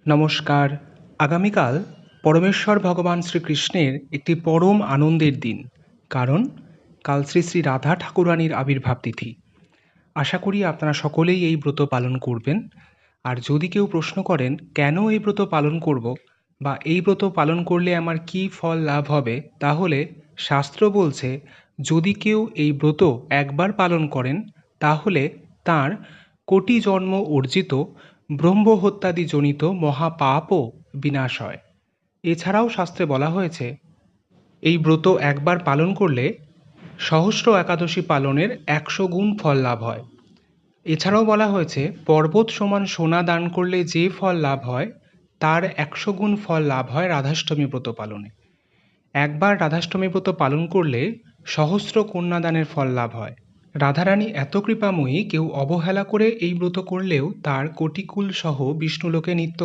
নমস্কার। আগামীকাল পরমেশ্বর ভগবান শ্রীকৃষ্ণের একটি পরম আনন্দের দিন। কারণ কাল শ্রী শ্রী রাধা ঠাকুরানীর আবির্ভাব তিথি। আশা করি আপনারা সকলেই এই ব্রত পালন করবেন। আর যদি কেউ প্রশ্ন করেন কেন এই ব্রত পালন করব বা এই ব্রত পালন করলে আমার কী ফল লাভ হবে, তাহলে শাস্ত্র বলছে যদি কেউ এই ব্রত একবার পালন করেন তাহলে তার কোটি জন্ম অর্জিত ব্রহ্মহত্যাদিজনিত মহাপাপও বিনাশ হয়। এছাড়াও শাস্ত্রে বলা হয়েছে এই ব্রত একবার পালন করলে সহস্র একাদশী পালনের ১০০ গুণ ফল লাভ হয়। এছাড়াও বলা হয়েছে পর্বত সমান সোনা দান করলে যে ফল লাভ হয় তার ১০০ গুণ ফল লাভ হয় রাধাষ্টমী ব্রত পালনে। একবার রাধাষ্টমী ব্রত পালন করলে সহস্র কন্যাদানের ফল লাভ হয়। রাধারানী এত কৃপাময়ী, কেউ অবহেলা করে এই ব্রত করলেও তার কোটিকুল সহ বিষ্ণুলোকে নিত্য